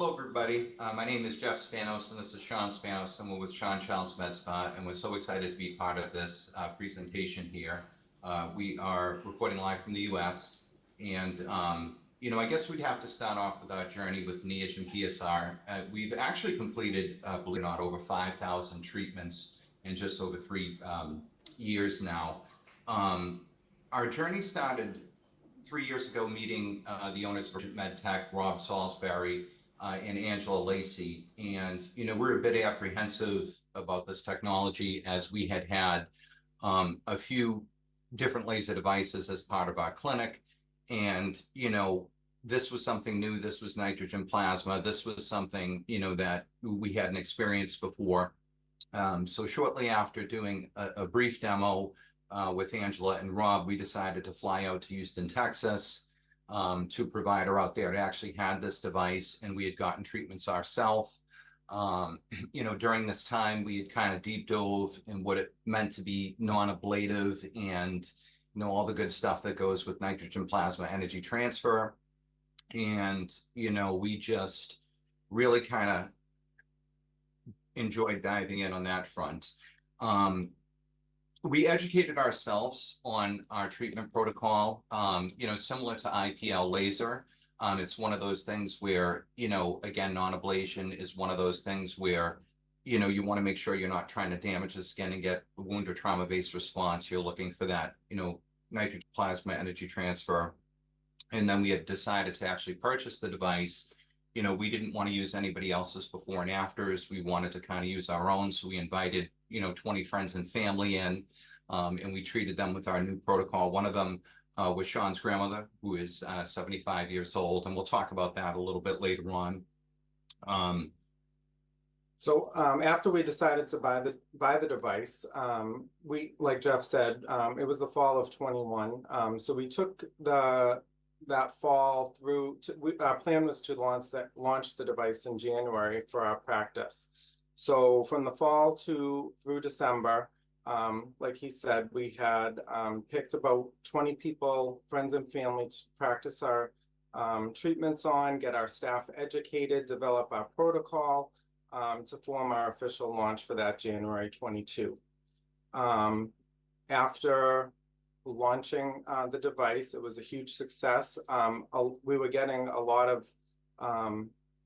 Hello, everybody. My name is Jeff Spanos, and this is Shaun Spanos, and we're with Sean Charles MedSpa, and we're so excited to be part of this presentation here. We are recording live from the U.S., and I guess we'd have to start off with our journey with NEH and PSR. We've actually completed, believe it or not, over 5,000 treatments in just over 3 years now. Our journey started 3 years ago, meeting the owners of MedTech, Rob Salisbury, and Angela Lacey. And, we're a bit apprehensive about this technology as we had a few different laser devices as part of our clinic. And, this was something new. This was nitrogen plasma. This was something, that we hadn't experienced before. So shortly after doing a brief demo with Angela and Rob, we decided to fly out to Houston, Texas, to a provider out there that actually had this device, and we had gotten treatments ourselves. During this time, we had kind of deep dove in what it meant to be non-ablative and, all the good stuff that goes with nitrogen plasma energy transfer. And, we just really kind of enjoyed diving in on that front. We educated ourselves on our treatment protocol, similar to IPL laser. It's one of those things where, again, non-ablation is one of those things where, you want to make sure you're not trying to damage the skin and get a wound or trauma-based response. You're looking for that, nitrogen plasma energy transfer. And then we had decided to actually purchase the device. We didn't want to use anybody else's before and afters. We wanted to kind of use our own. So we invited 20 friends and family in, and we treated them with our new protocol. One of them was Sean's grandmother, who is 75 years old, and we'll talk about that a little bit later on. After we decided to buy the device, we, like Jeff said, it was the fall of 21. So we took that fall through. Our plan was to launch the device in January for our practice. So from the fall through December, like he said, we had picked about 20 people, friends and family, to practice our treatments on, get our staff educated, develop our protocol to form our official launch for that January 22. After launching the device, it was a huge success. We were getting a lot of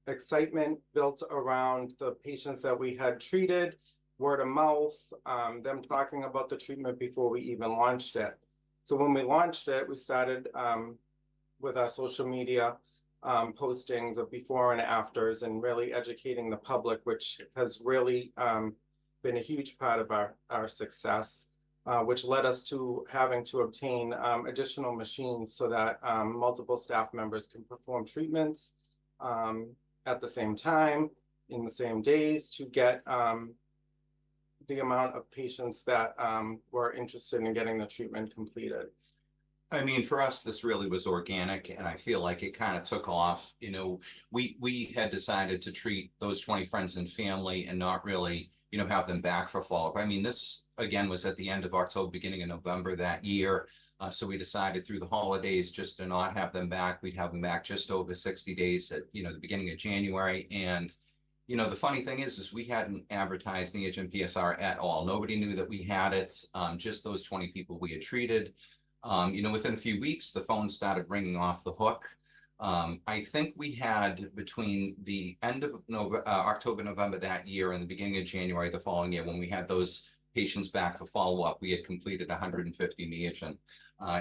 excitement built around the patients that we had treated, word of mouth, them talking about the treatment before we even launched it. So when we launched it, we started with our social media postings of before and afters and really educating the public, which has really been a huge part of our success, which led us to having to obtain additional machines so that multiple staff members can perform treatments at the same time, in the same days, to get the amount of patients that were interested in getting the treatment completed. I mean, for us, this really was organic, and I feel like it kind of took off. We had decided to treat those 20 friends and family and not really, have them back for follow-up. I mean, this, again, was at the end of October, beginning of November that year. So we decided through the holidays just to not have them back. We'd have them back just over 60 days at, the beginning of January. And, the funny thing is we hadn't advertised NEH and PSR at all. Nobody knew that we had it, just those 20 people we had treated. Within a few weeks, the phone started ringing off the hook. I think we had, between the end of October, November that year and the beginning of January the following year, when we had those patients back for follow-up, we had completed 150 NEHN.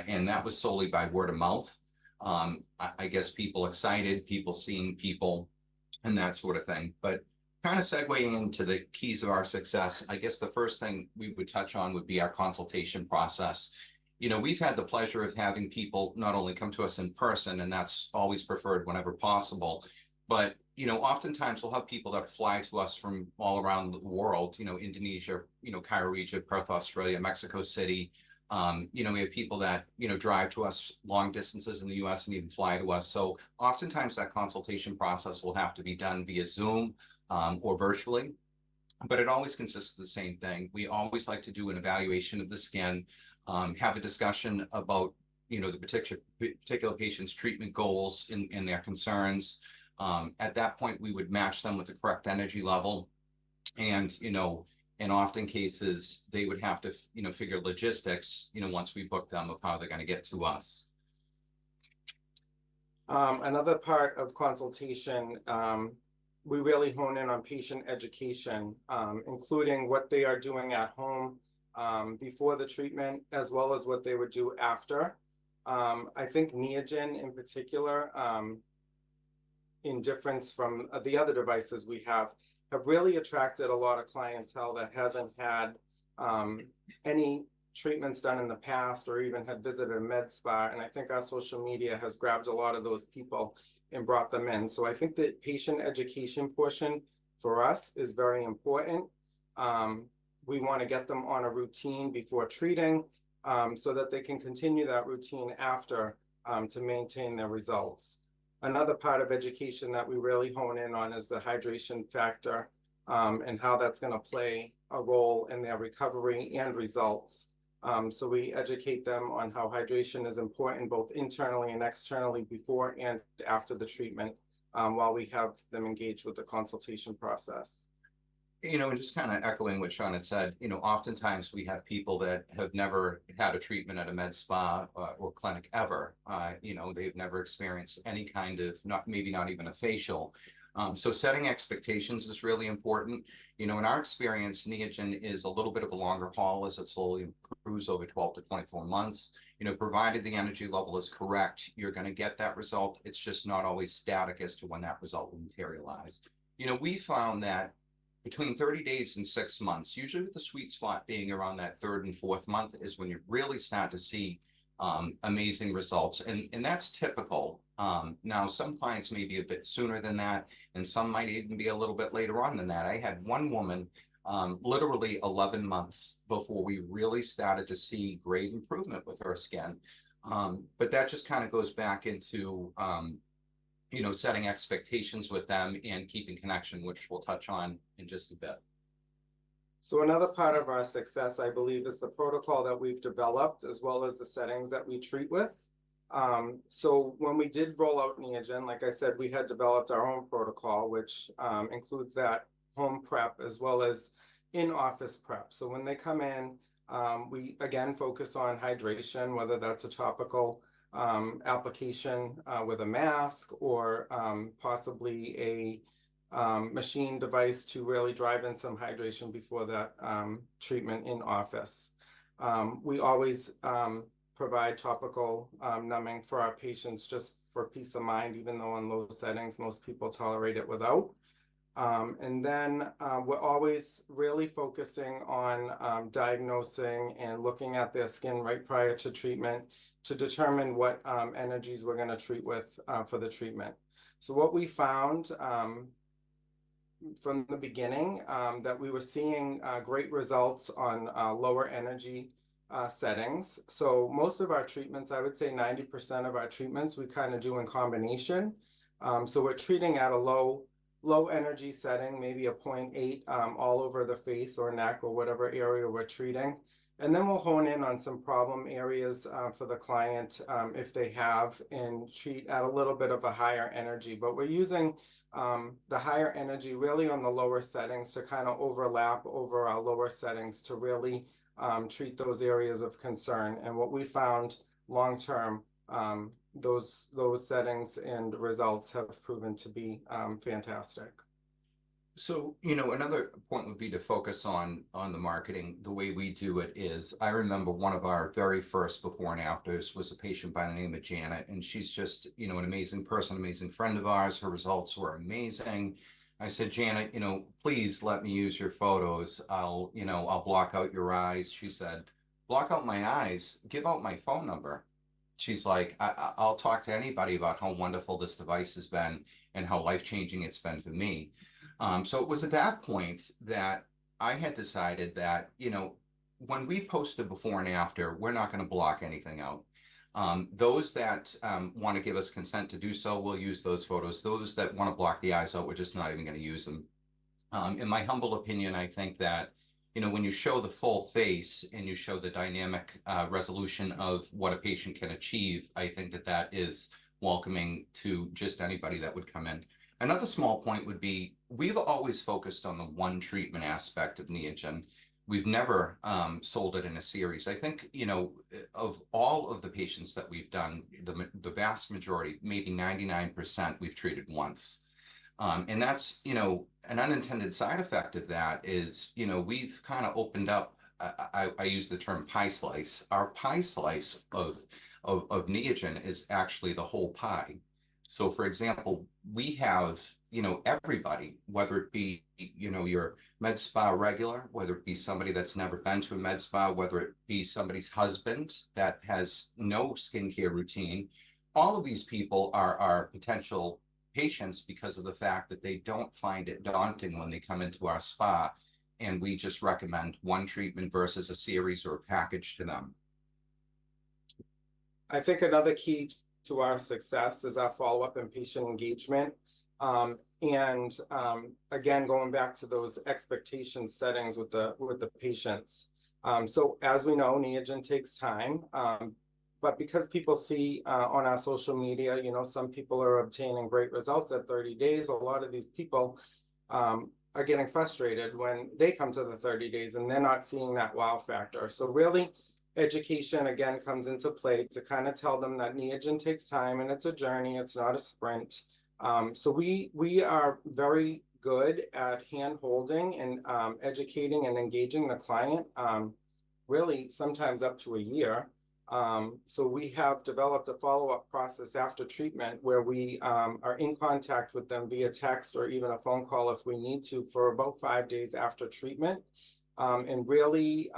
And that was solely by word of mouth. I guess people excited, people seeing people, and that sort of thing. But kind of segueing into the keys of our success, I guess the first thing we would touch on would be our consultation process. We've had the pleasure of having people not only come to us in person, and that's always preferred whenever possible, but, oftentimes we'll have people that fly to us from all around the world, Indonesia, Cairo, Egypt, Perth, Australia, Mexico City. We have people that, drive to us long distances in the US and even fly to us. So oftentimes that consultation process will have to be done via Zoom or virtually, but it always consists of the same thing. We always like to do an evaluation of the skin, have a discussion about, the particular patient's treatment goals and their concerns. At that point, we would match them with the correct energy level. And, in often cases, they would have to, figure logistics, once we book them of how they're going to get to us. Another part of consultation, we really hone in on patient education, including what they are doing at home before the treatment, as well as what they would do after. I think Neogen in particular, in difference from the other devices we have really attracted a lot of clientele that hasn't had any treatments done in the past or even had visited a med spa. And I think our social media has grabbed a lot of those people and brought them in. So I think the patient education portion for us is very important. We want to get them on a routine before treating so that they can continue that routine after to maintain their results. Another part of education that we really hone in on is the hydration factor and how that's going to play a role in their recovery and results. So we educate them on how hydration is important both internally and externally before and after the treatment while we have them engaged with the consultation process. And just kind of echoing what Sean had said, oftentimes we have people that have never had a treatment at a med spa or clinic ever. They've never experienced any kind of, maybe not even a facial. So setting expectations is really important. In our experience, Neogen is a little bit of a longer haul as it slowly improves over 12 to 24 months. Provided the energy level is correct, you're going to get that result. It's just not always static as to when that result will materialize. We found that between 30 days and 6 months, usually with the sweet spot being around that 3rd and 4th month is when you really start to see amazing results. And that's typical. Now, some clients may be a bit sooner than that, and some might even be a little bit later on than that. I had one woman literally 11 months before we really started to see great improvement with her skin. But that just kind of goes back into setting expectations with them and keeping connection, which we'll touch on in just a bit. So another part of our success, I believe, is the protocol that we've developed, as well as the settings that we treat with. So when we did roll out Neogen, like I said, we had developed our own protocol, which includes that home prep as well as in-office prep. So when they come in, we again focus on hydration, whether that's a topical application with a mask or possibly a machine device to really drive in some hydration before that treatment in office. We always provide topical numbing for our patients just for peace of mind, even though in those settings most people tolerate it without. And then we're always really focusing on diagnosing and looking at their skin right prior to treatment to determine what energies we're going to treat with for the treatment. So what we found from the beginning that we were seeing great results on lower energy settings. So most of our treatments, I would say 90% of our treatments, we kind of do in combination. So we're treating at a low energy setting, maybe a 0.8 all over the face or neck or whatever area we're treating. And then we'll hone in on some problem areas for the client if they have, and treat at a little bit of a higher energy. But we're using the higher energy really on the lower settings to kind of overlap over our lower settings to really treat those areas of concern. And what we found long term, those settings and results have proven to be fantastic. So, another point would be to focus on the marketing. The way we do it is, I remember one of our very first before and afters was a patient by the name of Janet, and she's just, an amazing person, amazing friend of ours. Her results were amazing. I said, Janet, please let me use your photos. I'll block out your eyes. She said, block out my eyes, give out my phone number. She's like, I'll talk to anybody about how wonderful this device has been and how life-changing it's been for me. So it was at that point that I had decided that, when we post a before and after, we're not going to block anything out. Those that want to give us consent to do so, we'll use those photos. Those that want to block the eyes out, we're just not even going to use them. In my humble opinion, I think that, when you show the full face and you show the dynamic resolution of what a patient can achieve, I think that is welcoming to just anybody that would come in. Another small point would be, we've always focused on the one treatment aspect of Neogen. We've never sold it in a series. I think, of all of the patients that we've done, the vast majority, maybe 99%, we've treated once. And that's, an unintended side effect of that is, we've kind of opened up, I use the term pie slice. Our pie slice of Neogen is actually the whole pie. So for example, we have, everybody, whether it be, your med spa regular, whether it be somebody that's never been to a med spa, whether it be somebody's husband that has no skincare routine, all of these people are potential patients because of the fact that they don't find it daunting when they come into our spa, and we just recommend one treatment versus a series or a package to them. I think another key to our success is our follow-up and patient engagement. Again, going back to those expectation settings with the patients. So as we know, Neogen takes time, but because people see on our social media, some people are obtaining great results at 30 days. A lot of these people are getting frustrated when they come to the 30 days and they're not seeing that wow factor. So really, education again comes into play to kind of tell them that Neogen takes time and it's a journey, it's not a sprint. So we are very good at hand holding and educating and engaging the client, really sometimes up to a year. So we have developed a follow-up process after treatment where we are in contact with them via text or even a phone call if we need to for about 5 days after treatment, and really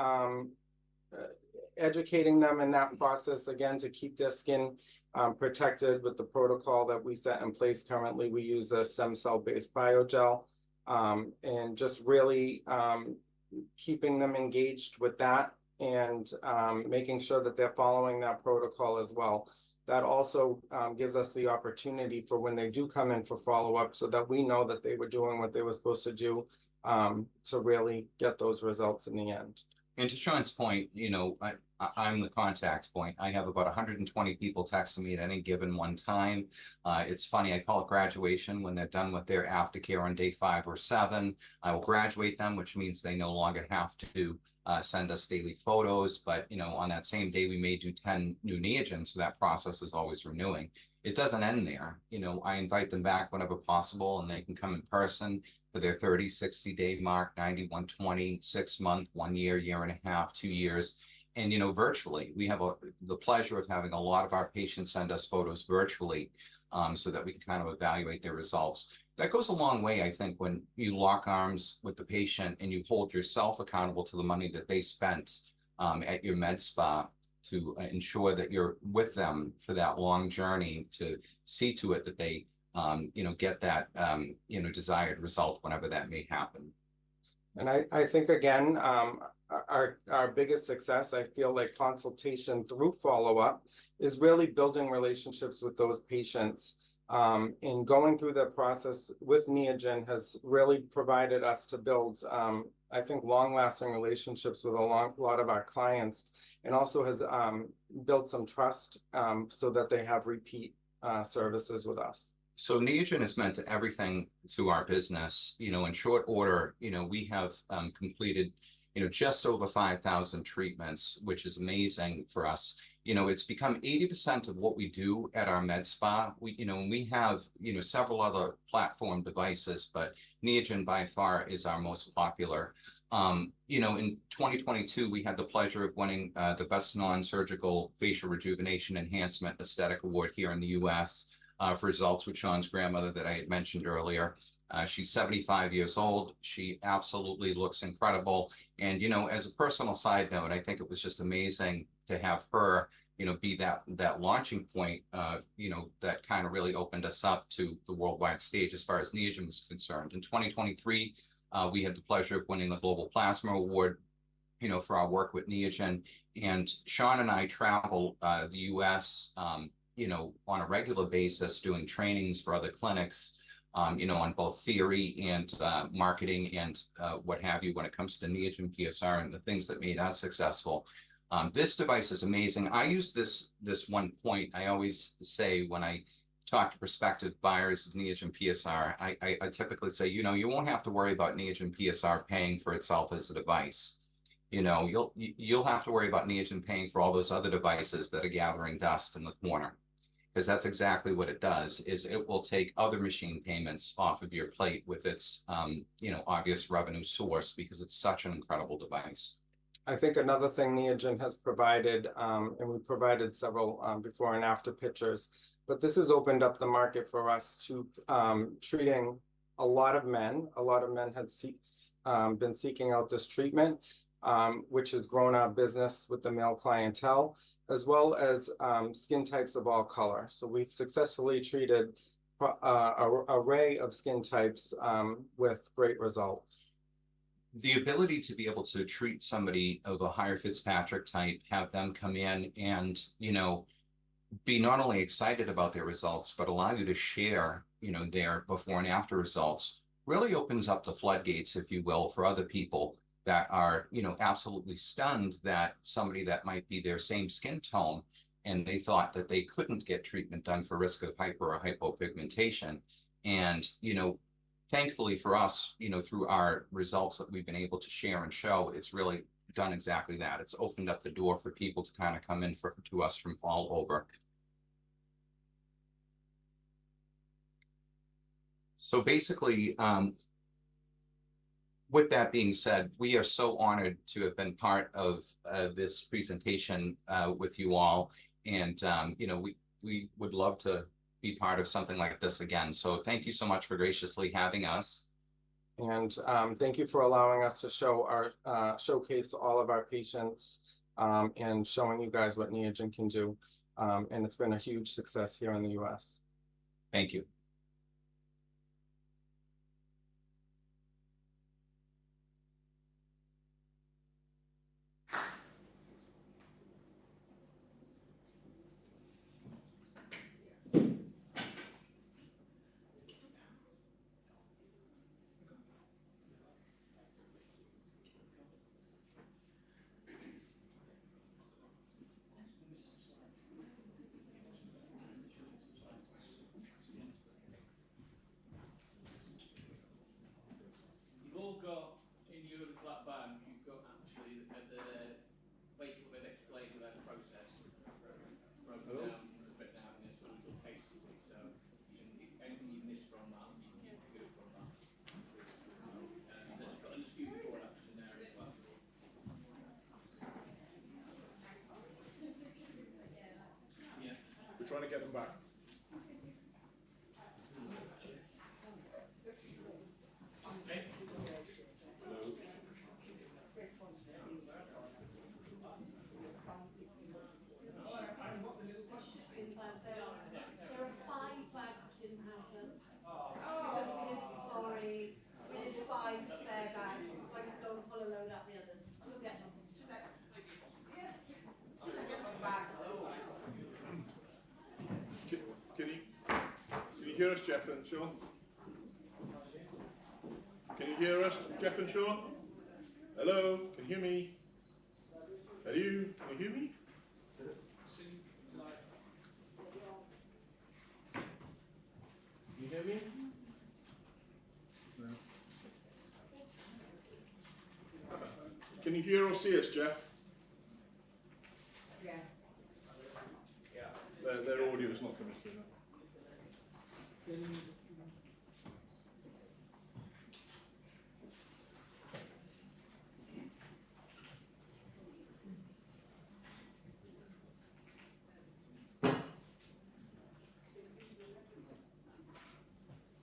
educating them in that process again to keep their skin protected with the protocol that we set in place. Currently, we use a stem cell based biogel, and just really keeping them engaged with that and making sure that they're following that protocol as well. That also gives us the opportunity for when they do come in for follow-up so that we know that they were doing what they were supposed to do to really get those results in the end. And to Sean's point, I'm the contact point. I have about 120 people texting me at any given one time. It's funny, I call it graduation when they're done with their aftercare on day 5 or 7. I will graduate them, which means they no longer have to send us daily photos. But, on that same day, we may do 10 new Neogens, so that process is always renewing. It doesn't end there. I invite them back whenever possible, and they can come in person for their 30, 60-day mark, 90, 120, 6 month, 1 year, year and a half, 2 years. And, virtually, we have the pleasure of having a lot of our patients send us photos virtually so that we can kind of evaluate their results. That goes a long way, I think, when you lock arms with the patient and you hold yourself accountable to the money that they spent at your med spa to ensure that you're with them for that long journey to see to it that they, get that, desired result whenever that may happen. And I think, again, our biggest success, I feel like consultation through follow-up is really building relationships with those patients. And going through the process with Neogen has really provided us to build, I think, long-lasting relationships with a lot of our clients, and also has built some trust so that they have repeat services with us. So Neogen is meant to everything to our business. In short order, we have completed, just over 5,000 treatments, which is amazing for us. It's become 80% of what we do at our med spa. We have, several other platform devices, but Neogen by far is our most popular. In 2022, we had the pleasure of winning the Best Non-Surgical Facial Rejuvenation Enhancement Aesthetic Award here in the US. For results with Sean's grandmother that I had mentioned earlier. She's 75 years old. She absolutely looks incredible. And, as a personal side note, I think it was just amazing to have her, be that launching point, that kind of really opened us up to the worldwide stage as far as Neogen was concerned. In 2023, we had the pleasure of winning the Global Plasma Award, for our work with Neogen. And Sean and I travel the US, on a regular basis, doing trainings for other clinics, on both theory and marketing and what have you when it comes to Neogen PSR and the things that made us successful. This device is amazing. I use this one point. I always say when I talk to prospective buyers of Neogen PSR, I typically say, you won't have to worry about Neogen PSR paying for itself as a device. You'll have to worry about Neogen paying for all those other devices that are gathering dust in the corner. Because that's exactly what it does, is it will take other machine payments off of your plate with its, obvious revenue source, because it's such an incredible device. I think another thing Neogen has provided, and we provided several before and after pictures, but this has opened up the market for us to treating a lot of men. A lot of men had been seeking out this treatment, which has grown our business with the male clientele, as well as skin types of all color. So we've successfully treated an array of skin types with great results. The ability to be able to treat somebody of a higher Fitzpatrick type, have them come in and, be not only excited about their results, but allow you to share, their before and after results, really opens up the floodgates, if you will, for other people that are, absolutely stunned that somebody that might be their same skin tone, and they thought that they couldn't get treatment done for risk of hyper or hypopigmentation. And, thankfully for us, through our results that we've been able to share and show, it's really done exactly that. It's opened up the door for people to kind of come in to us from all over. So basically, with that being said, we are so honored to have been part of this presentation with you all. And, we would love to be part of something like this again. So thank you so much for graciously having us. And thank you for allowing us to showcase all of our patients and showing you guys what Neogen can do. And it's been a huge success here in the US. Thank you. Trying to get them back. Can you hear us, Jeff and Sean? Can you hear us, Jeff and Sean? Hello, can you hear me? Hello, can you hear me? Can you hear me? No. Can you hear or see us, Jeff? Yeah. Their audio is not coming through now.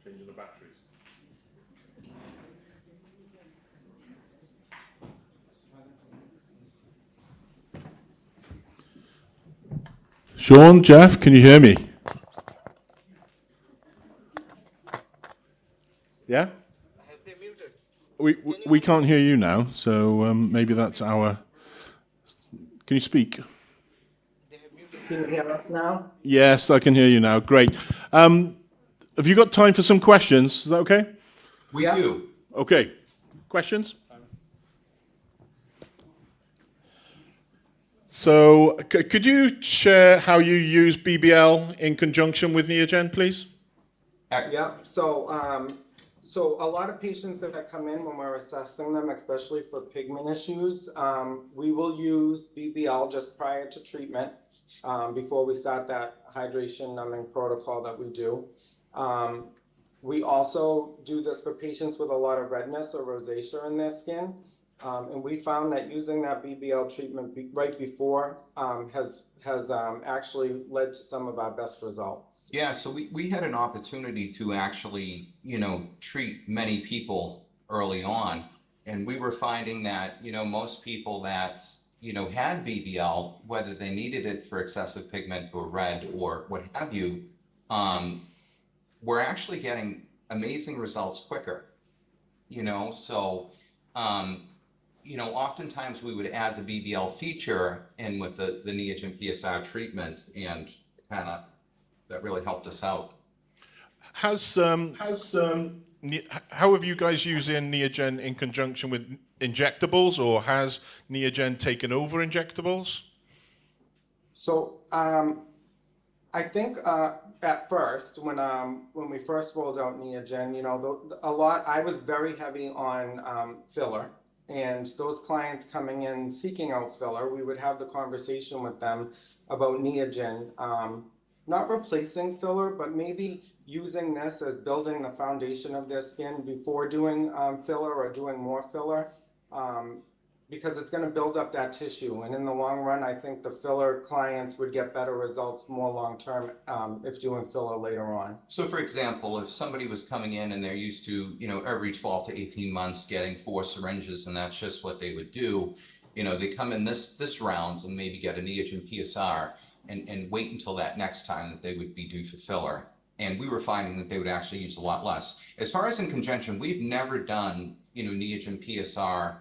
Changing the batteries. Sean, Jeff, can you hear me? Yeah? We can't hear you now, so maybe that's our... Can you speak? Can you hear us now? Yes, I can hear you now. Great. Have you got time for some questions? Is that okay? We do. Okay. Questions? So could you share how you use BBL in conjunction with Neogen, please? Yeah, so a lot of patients that come in when we're assessing them, especially for pigment issues, we will use BBL just prior to treatment, before we start that hydration numbing protocol that we do. We also do this for patients with a lot of redness or rosacea in their skin. And we found that using that BBL treatment right before has actually led to some of our best results. Yeah, so we had an opportunity to actually, treat many people early on. And we were finding that, most people that, had BBL, whether they needed it for excessive pigment or red or what have you, were actually getting amazing results quicker, so, oftentimes we would add the BBL feature in with the Neogen PSR treatment, and kind of that really helped us out. How have you guys using Neogen in conjunction with injectables, or has Neogen taken over injectables? So I think at first, when we first rolled out Neogen, I was very heavy on filler, and those clients coming in seeking out filler, we would have the conversation with them about Neogen, not replacing filler, but maybe using this as building the foundation of their skin before doing filler or doing more filler. Because it's going to build up that tissue, and in the long run, I think the filler clients would get better results more long term if doing filler later on. So for example, if somebody was coming in and they're used to, every 12 to 18 months getting 4 syringes, and that's just what they would do, they come in this round and maybe get a Neogen PSR and wait until that next time that they would be due for filler. And we were finding that they would actually use a lot less. As far as in conjunction, we've never done, Neogen PSR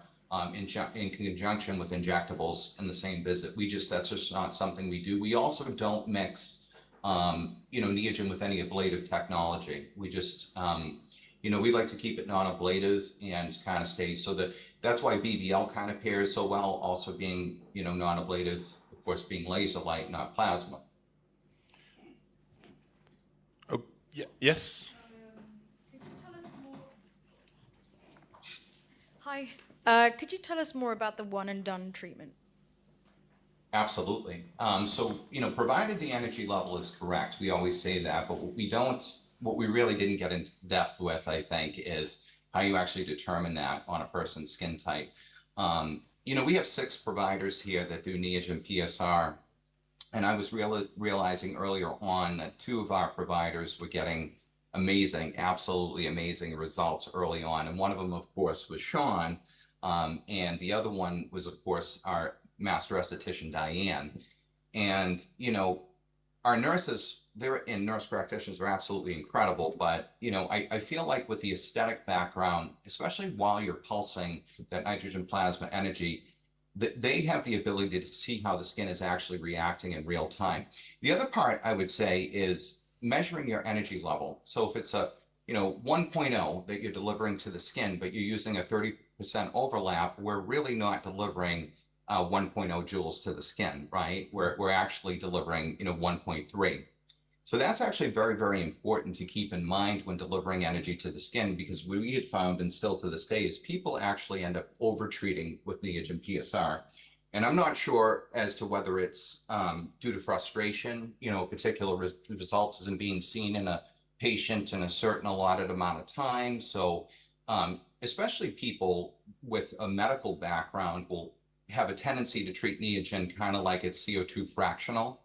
in conjunction with injectables in the same visit. That's just not something we do. We also don't mix, Neogen with any ablative technology. We just, we like to keep it non-ablative and kind of stay, so that's why BBL kind of pairs so well, also being, non-ablative, of course, being laser light, not plasma. Oh, yeah, yes. Could you tell us more? Hi. Could you tell us more about the one and done treatment? Absolutely. So, provided the energy level is correct, we always say that, but what we really didn't get into depth with, I think, is how you actually determine that on a person's skin type. We have 6 providers here that do Neogen PSR, and I was realizing earlier on that 2 of our providers were getting absolutely amazing results early on. And one of them, of course, was Sean. And the other one was, of course, our master esthetician, Diane. And, our nurses, nurse practitioners are absolutely incredible. But, I feel like with the aesthetic background, especially while you're pulsing that nitrogen plasma energy, that they have the ability to see how the skin is actually reacting in real time. The other part I would say is measuring your energy level. So if it's a 1.0 that you're delivering to the skin, but you're using a 30% overlap, we're really not delivering 1.0 joules to the skin, right? We're actually delivering 1.3. So that's actually very, very important to keep in mind when delivering energy to the skin, because what we had found, and still to this day, is people actually end up over-treating with Neogen PSR. And I'm not sure as to whether it's due to frustration, particular results isn't being seen in a patient in a certain allotted amount of time. So especially people with a medical background will have a tendency to treat Neogen kind of like it's CO2 fractional,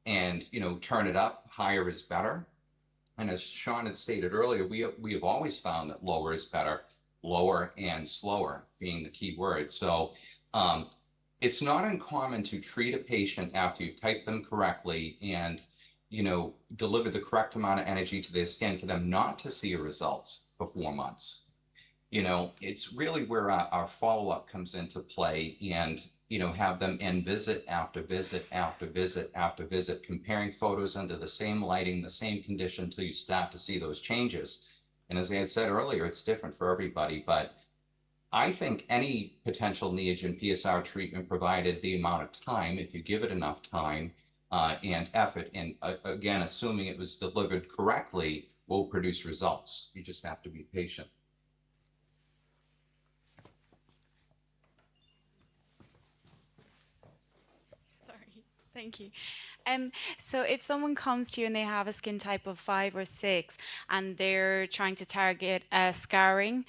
and turn it up. Higher is better. And as Sean had stated earlier, we have always found that lower is better, lower and slower being the key word. So it's not uncommon to treat a patient after you've typed them correctly and delivered the correct amount of energy to their skin for them not to see a result for 4 months. It's really where our follow-up comes into play, and have them end visit after visit after visit after visit, comparing photos under the same lighting, the same condition, until you start to see those changes. And as I had said earlier, it's different for everybody, but I think any potential Neogen PSR treatment, provided the amount of time, if you give it enough time and effort, and again, assuming it was delivered correctly, will produce results. You just have to be patient. Sorry, thank you. So if someone comes to you and they have a skin type of 5 or 6 and they're trying to target scarring,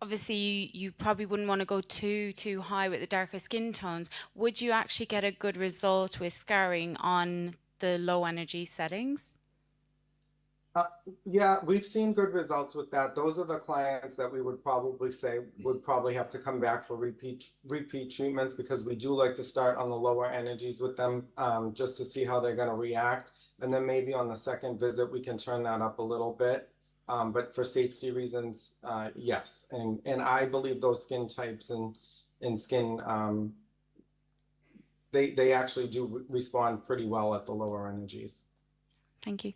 obviously you probably wouldn't want to go too high with the darker skin tones. Would you actually get a good result with scarring on the low energy settings? Yeah, we've seen good results with that. Those are the clients that we would probably say would probably have to come back for repeat treatments, because we do like to start on the lower energies with them, just to see how they're going to react. And then maybe on the second visit, we can turn that up a little bit. But for safety reasons, yes. And I believe those skin types and skin, they actually do respond pretty well at the lower energies. Thank you.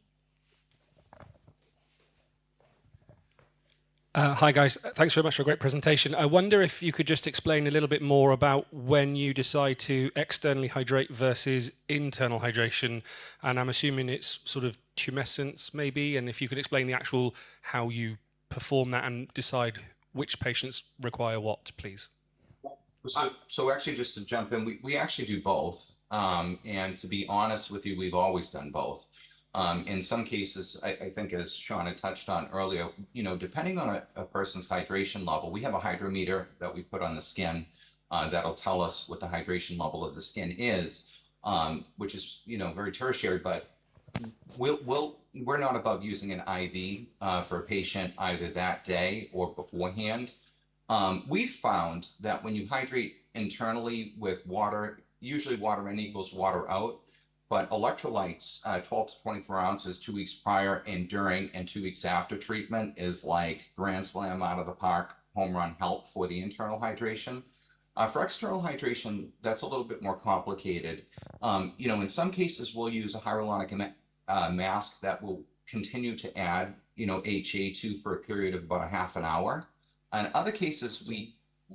Hi guys, thanks very much for a great presentation. I wonder if you could just explain a little bit more about when you decide to externally hydrate versus internal hydration, and I'm assuming it's sort of tumescence maybe, and if you could explain the actual how you perform that and decide which patients require what, please. So actually, just to jump in, we actually do both, and to be honest with you, we've always done both. In some cases, I think, as Sean had touched on earlier, depending on a person's hydration level, we have a hydrometer that we put on the skin that'll tell us what the hydration level of the skin is, which is, very tertiary, but we're not above using an IV for a patient either that day or beforehand. We've found that when you hydrate internally with water, usually water in equals water out, but electrolytes, 12 to 24 ounces 2 weeks prior and during and 2 weeks after treatment is like grand slam out of the park, home run help for the internal hydration. For external hydration, that's a little bit more complicated. In some cases, we'll use a hyaluronic mask that will continue to add, HA to for a period of about a half an hour. In other cases,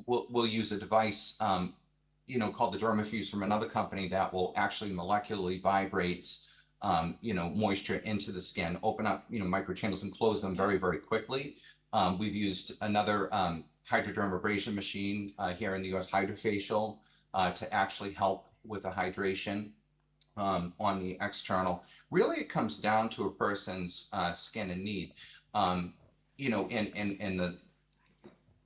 we'll use a device called the Dermafuse from another company that will actually molecularly vibrate, moisture into the skin, open up, microchannels and close them very, very quickly. We've used another hydrodermabrasion machine here in the US, Hydrofacial, to actually help with the hydration on the external. Really, it comes down to a person's skin and need, and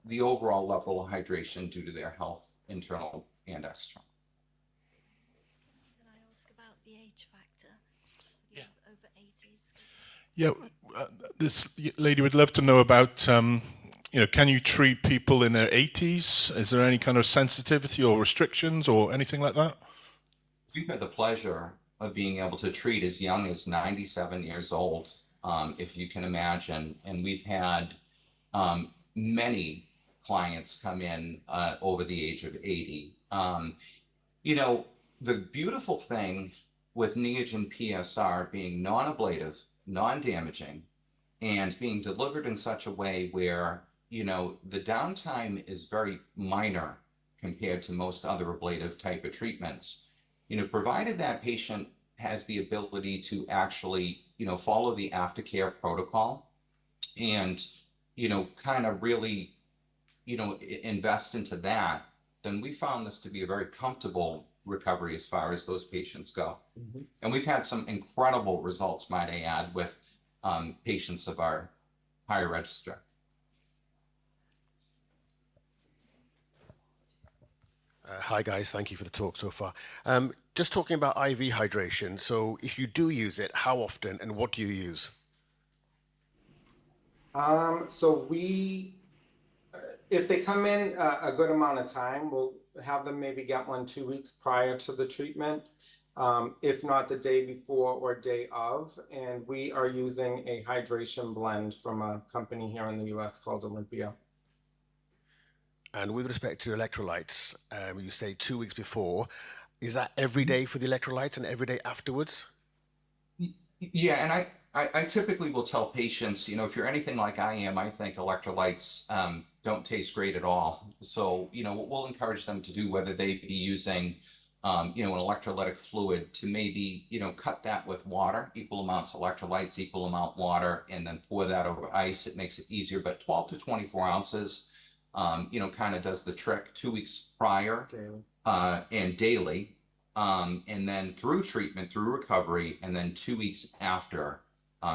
the overall level of hydration due to their health, internal and external. Can I ask about the age factor? Yeah. Over 80s? Yeah, this lady would love to know about, can you treat people in their 80s? Is there any kind of sensitivity or restrictions or anything like that? We've had the pleasure of being able to treat as young as 97 years old, if you can imagine. And we've had many clients come in over the age of 80. The beautiful thing with Neogen PSR being non-ablative, non-damaging, and being delivered in such a way where, the downtime is very minor compared to most other ablative type of treatments, provided that patient has the ability to actually, follow the aftercare protocol and, kind of really, invest into that, then we found this to be a very comfortable recovery as far as those patients go. Mm-hmm. And we've had some incredible results, might I add, with patients of our higher register. Hi guys, thank you for the talk so far. Just talking about IV hydration. So if you do use it, how often and what do you use? So if they come in a good amount of time, we'll have them maybe get one 2 weeks prior to the treatment, if not the day before or day of. And we are using a hydration blend from a company here in the US called Olympia. And with respect to electrolytes, you say 2 weeks before. Is that every day for the electrolytes and every day afterwards? Yeah, and I typically will tell patients, if you're anything like I am, I think electrolytes don't taste great at all. So, we'll encourage them to do whether they be using, an electrolytic fluid to maybe, cut that with water, equal amounts electrolytes, equal amount water, and then pour that over ice. It makes it easier, but 12 to 24 ounces, kind of does the trick 2 weeks prior Daily. And daily. And then through treatment, through recovery, and then 2 weeks after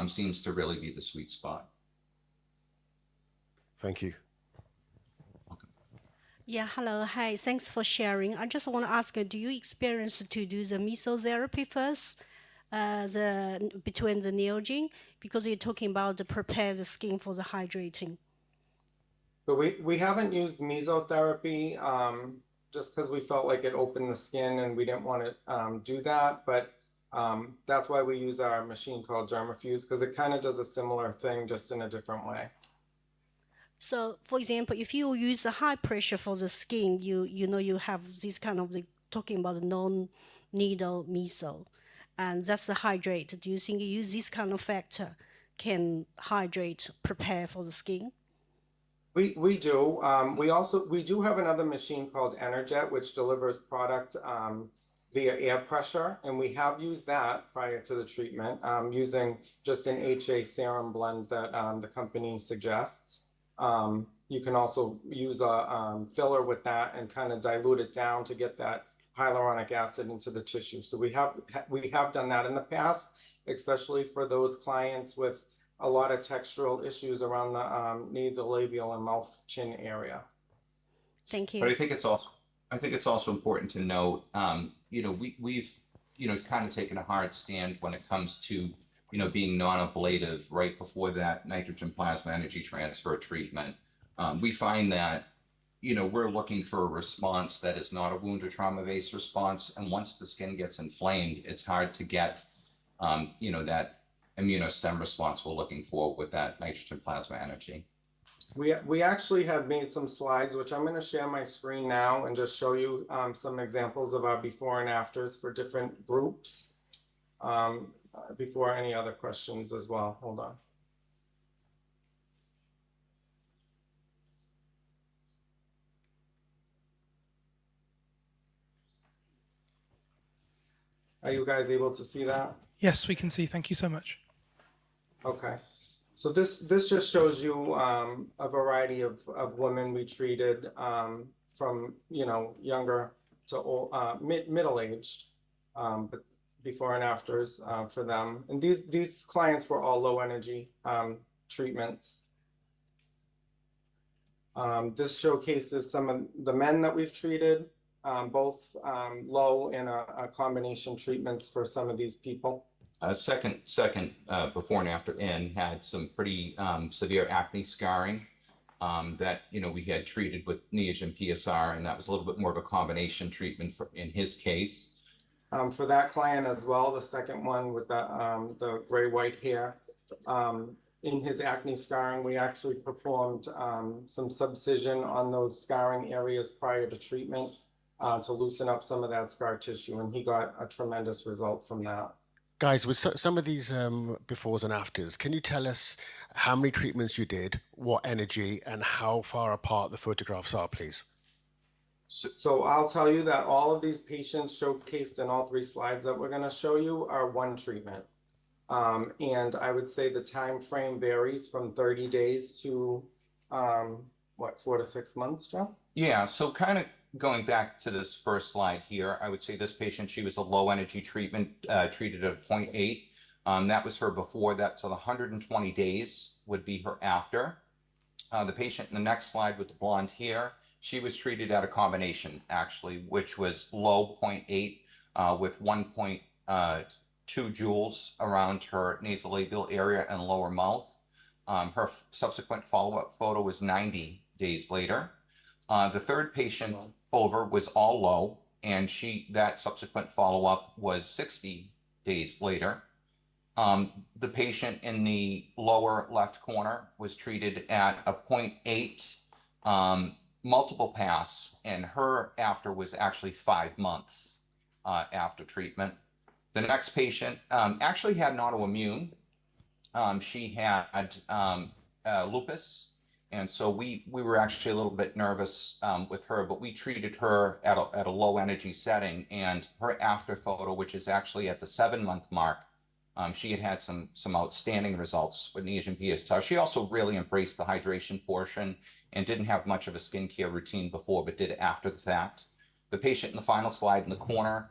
seems to really be the sweet spot. Thank you. Yeah, hello, hi, thanks for sharing. I just want to ask, do you experience to do the mesotherapy first, between the Neogen, because you're talking about the prepare the skin for the hydrating? But we haven't used mesotherapy just because we felt like it opened the skin and we didn't want to do that. But that's why we use our machine called Dermafuse, because it kind of does a similar thing, just in a different way. So, for example, if you use the high pressure for the skin, you have this kind of talking about the non-needle meso, and that's the hydrate. Do you think you use this kind of factor can hydrate, prepare for the skin? We do. We do have another machine called Energet, which delivers product via air pressure, and we have used that prior to the treatment, using just an HA serum blend that the company suggests. You can also use a filler with that and kind of dilute it down to get that hyaluronic acid into the tissue. So we have done that in the past, especially for those clients with a lot of textural issues around the nasolabial and mouth chin area. Thank you. But I think it's also important to note, we've kind of taken a hard stand when it comes to being non-ablative right before that nitrogen plasma energy transfer treatment. We find that we're looking for a response that is not a wound or trauma-based response, and once the skin gets inflamed, it's hard to get that immunostem response we're looking for with that nitrogen plasma energy. We actually have made some slides, which I'm going to share my screen now and just show you some examples of our before and afters for different groups. Before any other questions as well. Hold on. Are you guys able to see that? Yes, we can see. Thank you so much. Okay. So this just shows you a variety of women we treated from younger to old, middle-aged, but before and afters for them. And these clients were all low energy treatments. This showcases some of the men that we've treated, both low and a combination treatments for some of these people. Second before and after in had some pretty severe acne scarring that we had treated with Neogen PSR, and that was a little bit more of a combination treatment in his case. For that client as well, the second one with the gray-white hair, in his acne scarring, we actually performed some subcision on those scarring areas prior to treatment to loosen up some of that scar tissue, and he got a tremendous result from that. Guys, with some of these befores and afters, can you tell us how many treatments you did, what energy, and how far apart the photographs are, please? So I'll tell you that all of these patients showcased in all three slides that we're going to show you are one treatment. And I would say the time frame varies from 30 days to 4 to 6 months, Jeff? Yeah, so kind of going back to this first slide here, I would say this patient, she was a low energy treatment, treated at 0.8. That was her before. That, so the 120 days would be her after. The patient in the next slide with the blonde hair, she was treated at a combination, actually, which was low 0.8 with 1.2 joules around her nasolabial area and lower mouth. Her subsequent follow-up photo was 90 days later. The third patient over was all low, and that subsequent follow-up was 60 days later. The patient in the lower left corner was treated at a 0.8 multiple pass, and her after was actually 5 months after treatment. The next patient actually had an autoimmune. She had lupus, and so we were actually a little bit nervous with her, but we treated her at a low energy setting, and her after photo, which is actually at the 7-month mark, she had some outstanding results with Neogen PSR. She also really embraced the hydration portion and didn't have much of a skincare routine before, but did it after the fact. The patient in the final slide in the corner,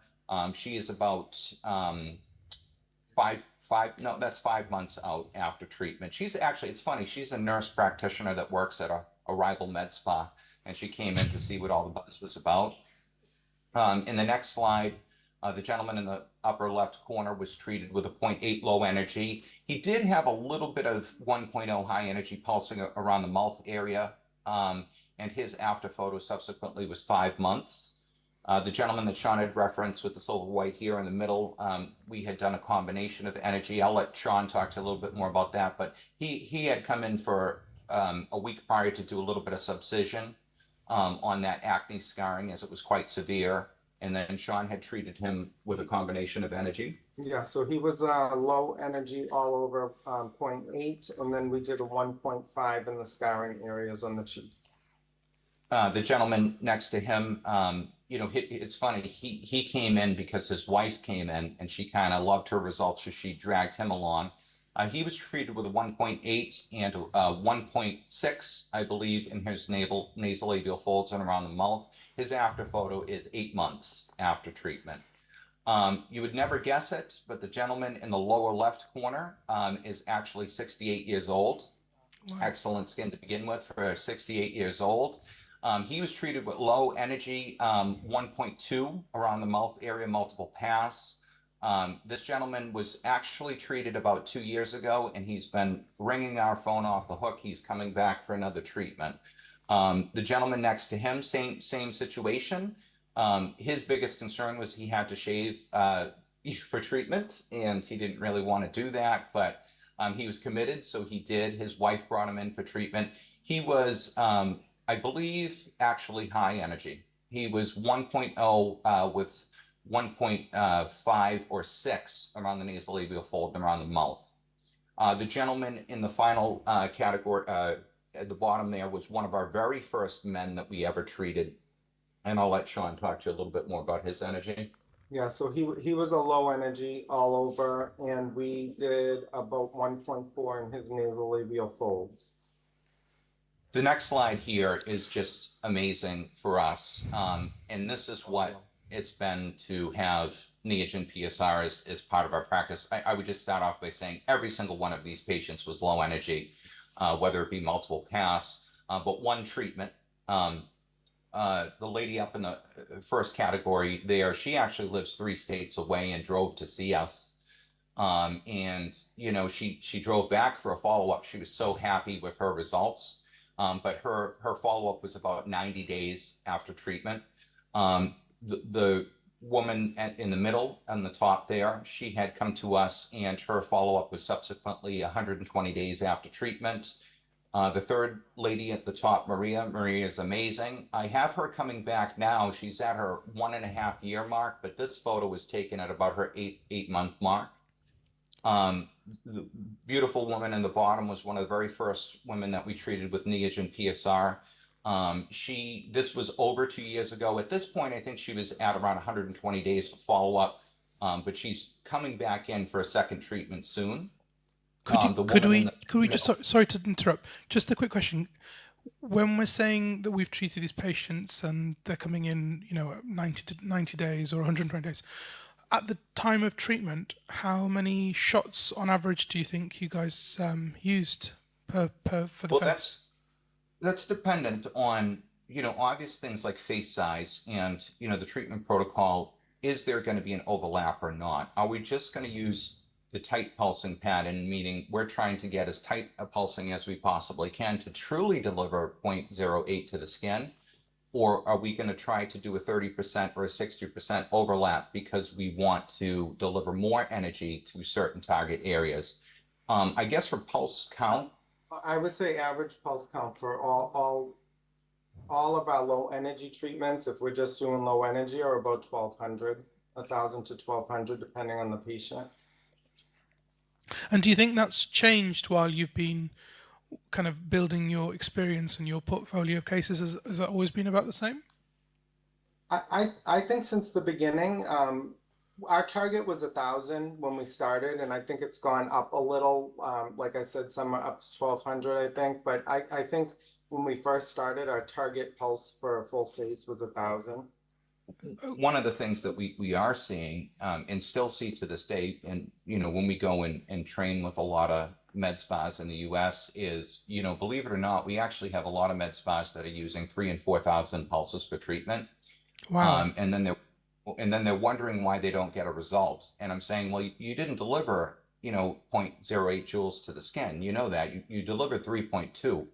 she is about 5 months out after treatment. She's actually, it's funny, she's a nurse practitioner that works at a rival med spa, and she came in to see what all the buzz was about. In the next slide, the gentleman in the upper left corner was treated with a 0.8 low energy. He did have a little bit of 1.0 high energy pulsing around the mouth area, and his after photo subsequently was 5 months. The gentleman that Sean had referenced with the silver white here in the middle, we had done a combination of energy. I'll let Sean talk to you a little bit more about that, but he had come in for a week prior to do a little bit of subcision on that acne scarring, as it was quite severe. And then Sean had treated him with a combination of energy. Yeah, so he was low energy all over 0.8, and then we did a 1.5 in the scarring areas on the cheeks. The gentleman next to him, it's funny, he came in because his wife came in and she kind of loved her results, so she dragged him along. He was treated with a 1.8 and 1.6, I believe, in his nasolabial folds and around the mouth. His after photo is 8 months after treatment. You would never guess it, but the gentleman in the lower left corner is actually 68 years old. Wow. Excellent skin to begin with for 68 years old. He was treated with low energy, 1.2 around the mouth area, multiple pass. This gentleman was actually treated about 2 years ago, and he's been ringing our phone off the hook. He's coming back for another treatment. The gentleman next to him, same situation. His biggest concern was he had to shave for treatment, and he didn't really want to do that, but he was committed, so he did. His wife brought him in for treatment. He was, I believe, actually high energy. He was 1.0 with 1.5 or 6 around the nasolabial fold and around the mouth. The gentleman in the final category at the bottom there was one of our very first men that we ever treated. And I'll let Sean talk to you a little bit more about his energy. Yeah, so he was a low energy all over, and we did about 1.4 in his nasolabial folds. The next slide here is just amazing for us. And this is what it's been to have Neogen PSR as part of our practice. I would just start off by saying every single one of these patients was low energy, whether it be multiple pass, but one treatment. The lady up in the first category there, she actually lives 3 states away and drove to see us. And, she drove back for a follow-up. She was so happy with her results. But her follow-up was about 90 days after treatment. The woman in the middle on the top there, she had come to us, and her follow-up was subsequently 120 days after treatment. The third lady at the top, Maria is amazing. I have her coming back now. She's at her 1.5-year mark, but this photo was taken at about her 8-month mark. The beautiful woman in the bottom was one of the very first women that we treated with Neogen PSR. This was over 2 years ago. At this point, I think she was at around 120 days for follow-up, but she's coming back in for a second treatment soon. Could we just, sorry to interrupt, just a quick question. When we're saying that we've treated these patients and they're coming in, 90 days or 120 days, at the time of treatment, how many shots on average do you think you guys used for the face? That's dependent on, obvious things like face size and, the treatment protocol. Is there going to be an overlap or not? Are we just going to use the tight pulsing pattern, meaning we're trying to get as tight a pulsing as we possibly can to truly deliver 0.08 to the skin? Or are we going to try to do a 30% or a 60% overlap because we want to deliver more energy to certain target areas? I guess for pulse count, I would say average pulse count for all of our low energy treatments, if we're just doing low energy, are about 1,200 1,000 to 1,200, depending on the patient. And do you think that's changed while you've been kind of building your experience and your portfolio of cases? Has that always been about the same? I think since the beginning, our target was 1,000 when we started, and I think it's gone up a little. Like I said, some are up to 1,200, I think. But I think when we first started, our target pulse for a full face was 1,000. One of the things that we are seeing and still see to this day, and when we go and train with a lot of med spas in the US is, believe it or not, we actually have a lot of med spas that are using 3,000 and 4,000 pulses for treatment. Wow. And then they're wondering why they don't get a result. And I'm saying, well, you didn't deliver, 0.08 joules to the skin. You know that you delivered 3.2,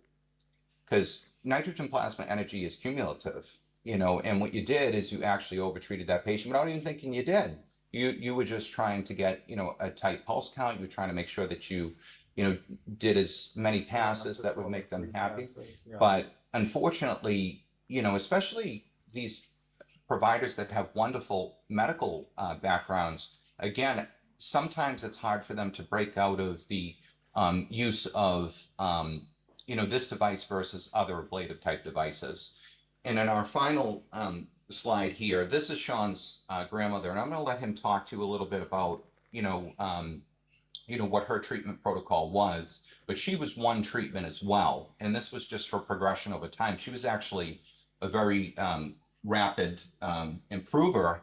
because nitrogen plasma energy is cumulative, and what you did is you actually overtreated that patient without even thinking you did. You were just trying to get, a tight pulse count. You were trying to make sure that you did as many passes that would make them happy. Yeah. But unfortunately, especially these providers that have wonderful medical backgrounds, again, sometimes it's hard for them to break out of the use of, this device versus other ablative type devices. And in our final slide here, this is Sean's grandmother, and I'm going to let him talk to you a little bit about, what her treatment protocol was. But she was one treatment as well, and this was just for progression over time. She was actually a very rapid improver,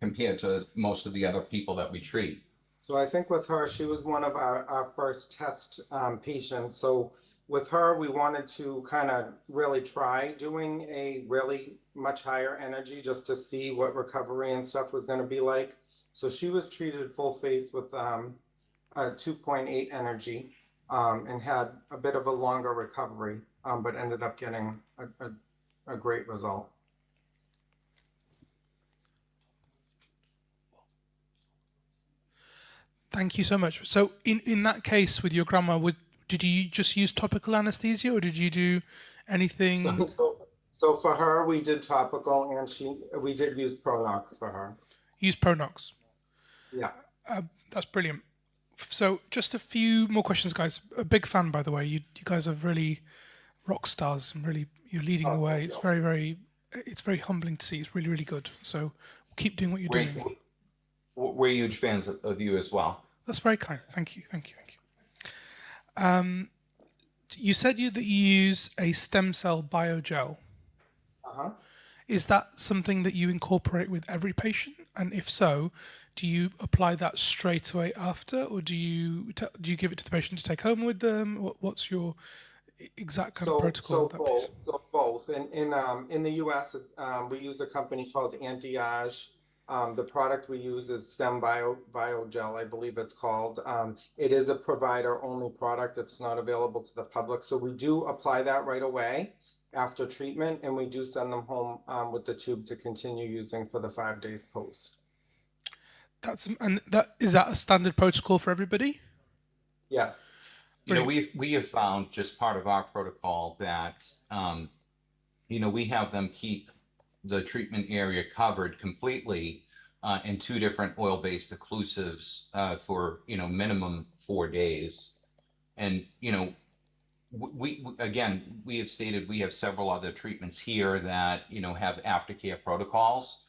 compared to most of the other people that we treat. So I think with her, she was one of our first test patients. So with her, we wanted to kind of really try doing a really much higher energy just to see what recovery and stuff was going to be like. So she was treated full face with a 2.8 energy and had a bit of a longer recovery, but ended up getting a great result. Thank you so much. So in that case with your grandma, did you just use topical anesthesia, or did you do anything? So for her, we did topical, and we did use Pronox for her. Use Pronox. Yeah. That's brilliant. So just a few more questions, guys. A big fan, by the way. You guys are really rock stars, and really you're leading the way. It's very humbling to see. It's really, really good. So keep doing what you're doing. We're huge fans of you as well. That's very kind. Thank you. You said that you use a stem cell biogel. Uh-huh. Is that something that you incorporate with every patient? And if so, do you apply that straight away after, or do you give it to the patient to take home with them? What's your exact kind of protocol? So both. In the US, we use a company called Anti-Age. The product we use is Stem Biogel, I believe it's called. It is a provider-only product. It's not available to the public. So we do apply that right away after treatment, and we do send them home with the tube to continue using for the 5 days post. Is that a standard protocol for everybody? Yes. We have found, just part of our protocol, that we have them keep the treatment area covered completely in 2 different oil-based occlusives for minimum 4 days. And we have stated we have several other treatments here that have aftercare protocols.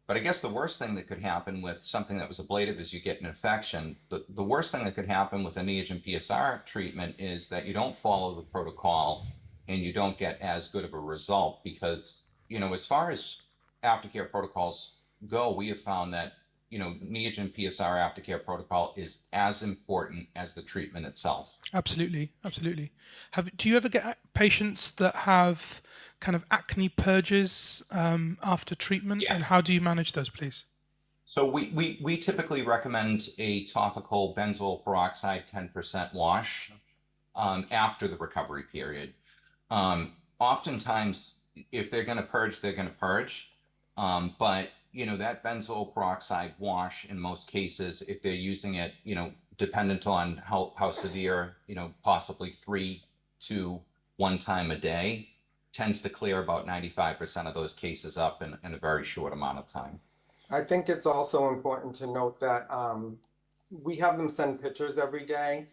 But I guess the worst thing that could happen with something that was ablative is you get an infection. The worst thing that could happen with a Neogen PSR treatment is that you don't follow the protocol and you don't get as good of a result, because as far as aftercare protocols go, we have found that, Neogen PSR aftercare protocol is as important as the treatment itself. Absolutely. Do you ever get patients that have kind of acne purges after treatment? Yes. And how do you manage those, please? So we typically recommend a topical benzoyl peroxide 10% wash after the recovery period. Oftentimes, if they're going to purge, they're going to purge. But, that benzoyl peroxide wash, in most cases, if they're using it, dependent on how severe, possibly 3 to 1 time a day, tends to clear about 95% of those cases up in a very short amount of time. I think it's also important to note that we have them send pictures every day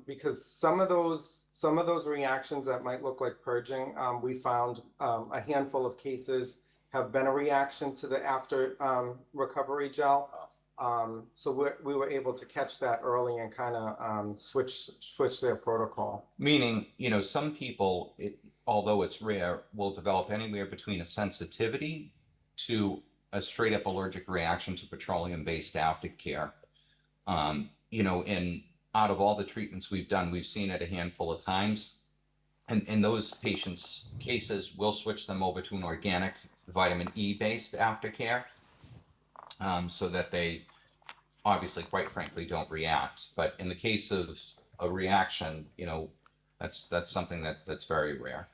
because some of those reactions that might look like purging, we found a handful of cases have been a reaction to the after recovery gel. So we were able to catch that early and kind of switch their protocol. Meaning, you know, some people, although it's rare, will develop anywhere between a sensitivity to a straight up allergic reaction to petroleum-based aftercare. You know, and out of all the treatments we've done, we've seen it a handful of times. And in those patients' cases, we'll switch them over to an organic vitamin E based aftercare so that they obviously, quite frankly, don't react. But in the case of a reaction, you know, that's something that's very rare.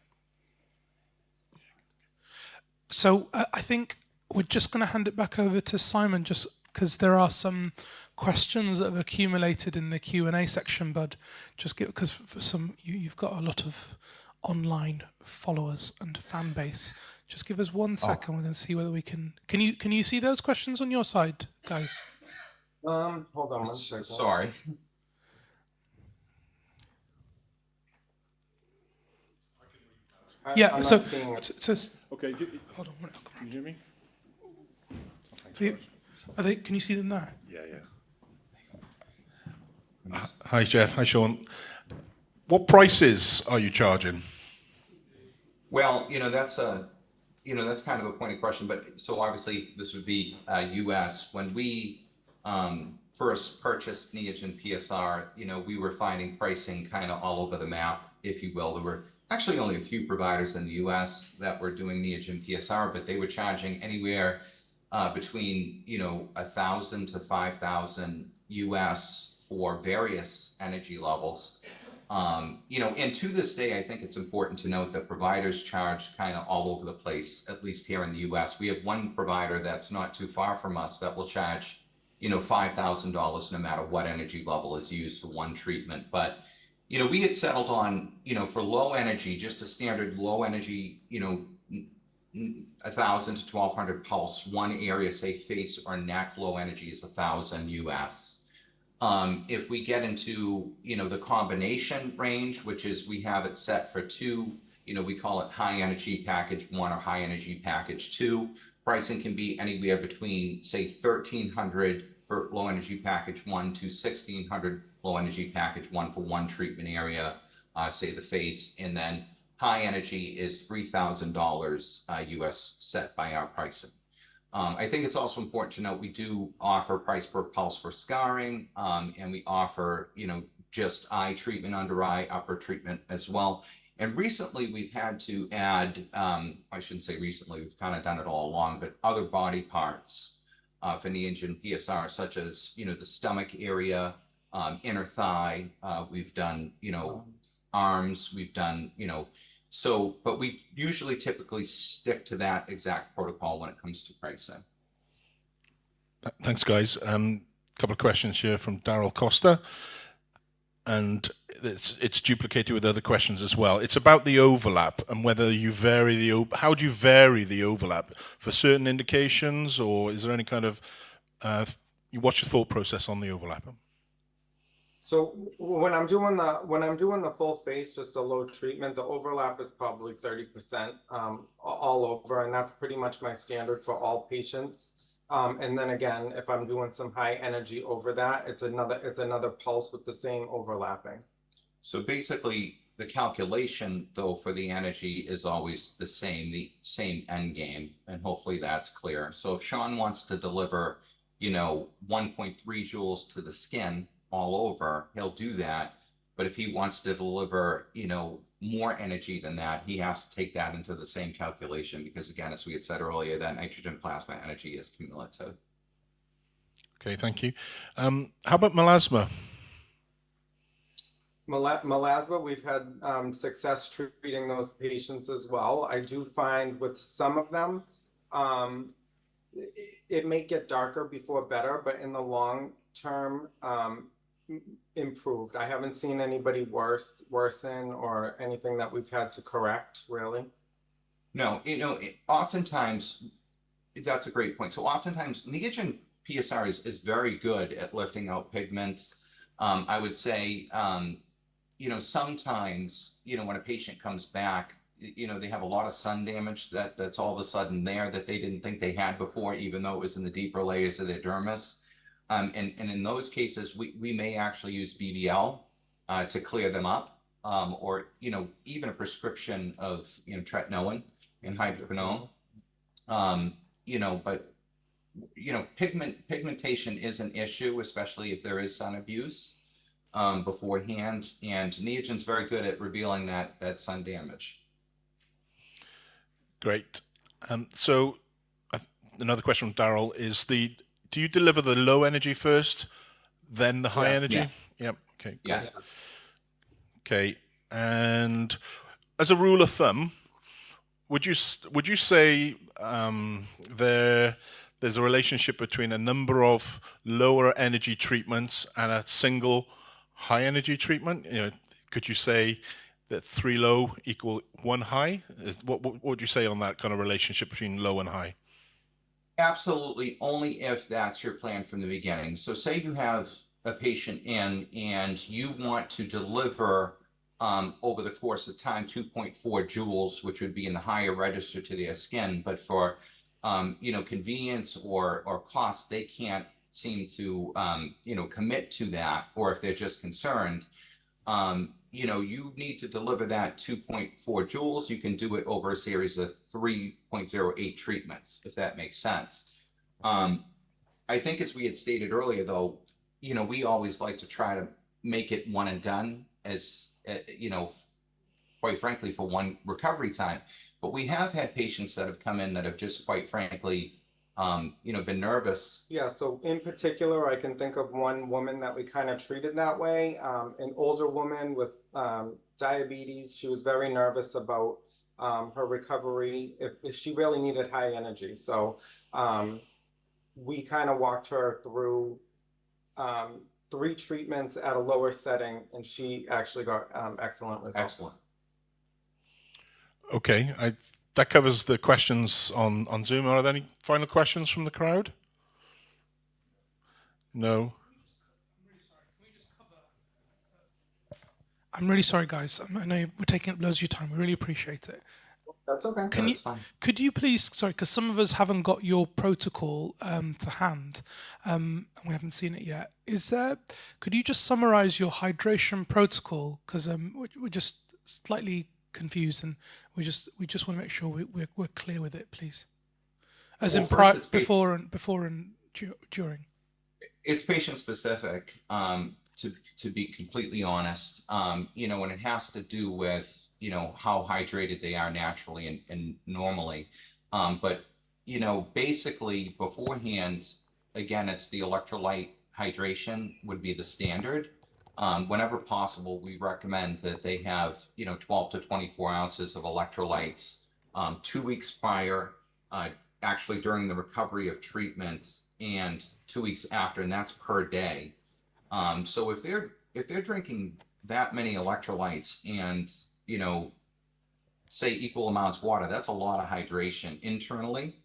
So I think we're just going to hand it back over to Simon, just because there are some questions that have accumulated in the Q&A section, but just because for some you've got a lot of online followers and fan base. Just give us 1 second. We're going to see whether we can you see those questions on your side, guys? Hold on 1 second. Sorry. Yeah. I'm So not seeing it. Okay. Hold on. Can you hear me? Are they? Can you see them there? Yeah. Hi, Jeff. Hi, Sean. What prices are you charging? Well, you know, that's kind of a pointed question, but so obviously this would be US. When we first purchased Neogen PSR, you know, we were finding pricing kind of all over the map, if you will. There were actually only a few providers in the US that were doing Neogen PSR, but they were charging anywhere between, you know, 1,000 to 5,000 US for various energy levels. You know, and to this day, I think it's important to note that providers charge kind of all over the place, at least here in the US. We have one provider that's not too far from us that will charge, you know, $5,000 no matter what energy level is used for one treatment. But, you know, we had settled on, you know, for low energy, just a standard low energy, you know, 1,000 to 1,200 pulse, one area, say face or neck, low energy is 1,000 US. If we get into, you know, the combination range, which is we have it set for 2, you know, we call it high energy package 1 or high energy package 2. Pricing can be anywhere between, say, 1,300 for low energy package 1 to 1,600 low energy package 1 for one treatment area, say the face, and then high energy is $3,000 US set by our pricing. I think it's also important to note we do offer price per pulse for scarring, and we offer, you know, just eye treatment, under eye, upper treatment as well. And recently we've had to add, I shouldn't say recently, we've kind of done it all along, but other body parts for Neogen PSR, such as, you know, the stomach area, inner thigh, we've done, you know, arms, we've done, you know, so, but we usually typically stick to that exact protocol when it comes to pricing. Thanks, guys. Couple of questions here from Daryl Costa, and it's duplicated with other questions as well. It's about the overlap and whether you vary how do you vary the overlap for certain indications, or is there any kind of what's your thought process on the overlap? So when I'm doing the full face, just a low treatment, the overlap is probably 30% all over, and that's pretty much my standard for all patients. And then again, if I'm doing some high energy over that, it's another pulse with the same overlapping. So basically, the calculation though for the energy is always the same end game, and hopefully that's clear. So if Sean wants to deliver, you know, 1.3 joules to the skin all over, he'll do that. But if he wants to deliver, you know, more energy than that, he has to take that into the same calculation, because again, as we had said earlier, that nitrogen plasma energy is cumulative. Okay, thank you. How about melasma? Melasma, we've had success treating those patients as well. I do find with some of them, it may get darker before better, but in the long term, improved. I haven't seen anybody worsen or anything that we've had to correct, really. No, you know, oftentimes that's a great point. So oftentimes Neogen PSR is very good at lifting out pigments. I would say, sometimes, when a patient comes back, they have a lot of sun damage that's all of a sudden there that they didn't think they had before, even though it was in the deeper layers of their dermis. And in those cases, we may actually use BBL to clear them up, or, even a prescription of, tretinoin and hydroquinone. But pigmentation is an issue, especially if there is sun abuse beforehand, and Neogen's very good at revealing that sun damage. Great. So another question from Daryl is do you deliver the low energy first, then the high energy? Yeah. Yep. Okay. Great. Yes. Okay. And as a rule of thumb, would you say there's a relationship between a number of lower energy treatments and a single high energy treatment? Could you say that 3 low equal 1 high? What would you say on that kind of relationship between low and high? Absolutely, only if that's your plan from the beginning. So say you have a patient in and you want to deliver over the course of time 2.4 joules, which would be in the higher register to their skin, but for convenience or cost, they can't seem to commit to that, or if they're just concerned, you need to deliver that 2.4 joules. You can do it over a series of 3.08 treatments, if that makes sense. I think, as we had stated earlier, though, we always like to try to make it one and done, as quite frankly, for one recovery time. But we have had patients that have come in that have just, quite frankly, been nervous. Yeah, so in particular, I can think of one woman that we kind of treated that way, an older woman with diabetes. She was very nervous about her recovery, if she really needed high energy. So we kind of walked her through 3 treatments at a lower setting, and she actually got excellent results. Excellent. Okay, that covers the questions on Zoom. Are there any final questions from the crowd? No. I'm really sorry, guys. I know we're taking up loads of your time. We really appreciate it. That's okay. That's fine. Could you please, sorry, because some of us haven't got your protocol to hand, and we haven't seen it yet. Could you just summarize your hydration protocol? Because we're just slightly confused, and we just want to make sure we're clear with it, please. As in before and during. It's patient specific. To be completely honest, and it has to do with, how hydrated they are naturally and normally. But, basically beforehand, again, it's the electrolyte hydration would be the standard. Whenever possible, we recommend that they have, 12 to 24 ounces of electrolytes 2 weeks prior, actually during the recovery of treatment, and 2 weeks after, and that's per day. So if they're drinking that many electrolytes and, say equal amounts of water, that's a lot of hydration internally.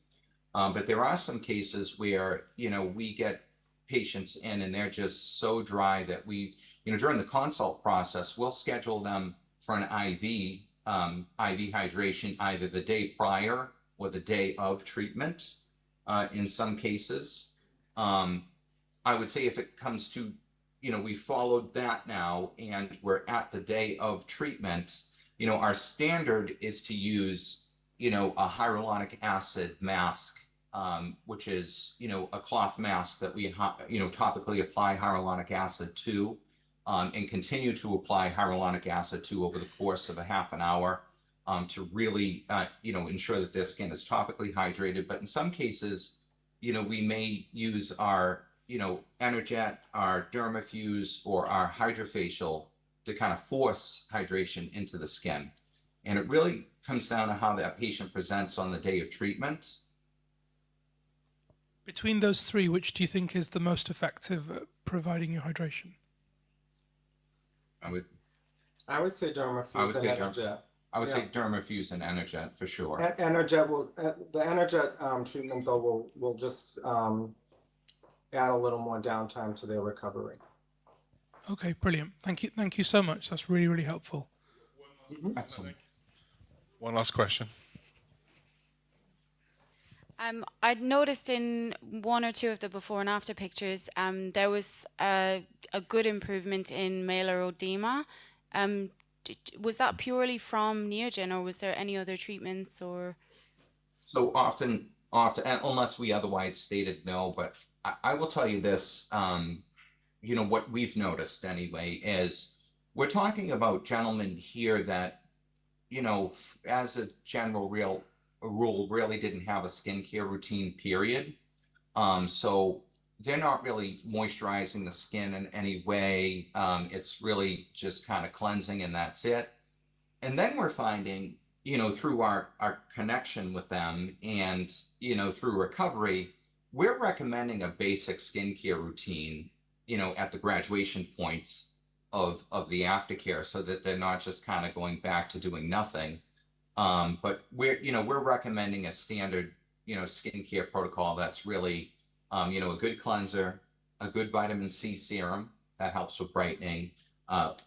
But there are some cases where, we get patients in and they're just so dry that we, during the consult process, we'll schedule them for an IV hydration either the day prior or the day of treatment. In some cases, I would say if it comes to, we followed that now and we're at the day of treatment, our standard is to use, a hyaluronic acid mask, which is, a cloth mask that we, topically apply hyaluronic acid to, and continue to apply hyaluronic acid to over the course of a half an hour, to really, ensure that their skin is topically hydrated. But in some cases, we may use our, Energet, our Dermafuse, or our Hydrofacial to kind of force hydration into the skin. And it really comes down to how that patient presents on the day of treatment. Between those 3, which do you think is the most effective at providing your hydration? I would say Dermafuse and Energet. I would say Yeah. Dermafuse and Energet for sure. Energet will, the Energet treatment though will just add a little more downtime to their recovery. Okay, brilliant. Thank you so much. That's really, really helpful. Excellent. One last question. I'd noticed in one or two of the before and after pictures, there was a good improvement in malar edema. Was that purely from Neogen, or was there any other treatments or? So often, unless we otherwise stated no, but I will tell you this, you know, what we've noticed anyway is we're talking about gentlemen here that, you know, as a general rule, really didn't have a skincare routine, period. So they're not really moisturizing the skin in any way. It's really just kind of cleansing and that's it. And then we're finding, you know, through our connection with them and, you know, through recovery, we're recommending a basic skincare routine, you know, at the graduation points of the aftercare so that they're not just kind of going back to doing nothing. But we're recommending a standard, you know, skincare protocol that's really, you know, a good cleanser, a good vitamin C serum that helps with brightening,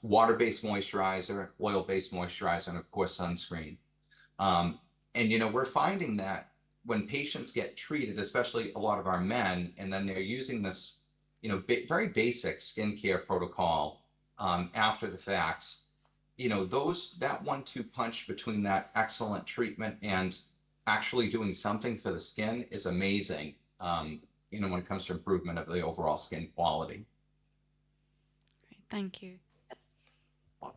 water-based moisturizer, oil-based moisturizer, and of course sunscreen. And you know, we're finding that when patients get treated, especially a lot of our men, and then they're using this, you know, very basic skincare protocol after the fact, you know, that 1-2 punch between that excellent treatment and actually doing something for the skin is amazing. You know, when it comes to improvement of the overall skin quality. Thank you.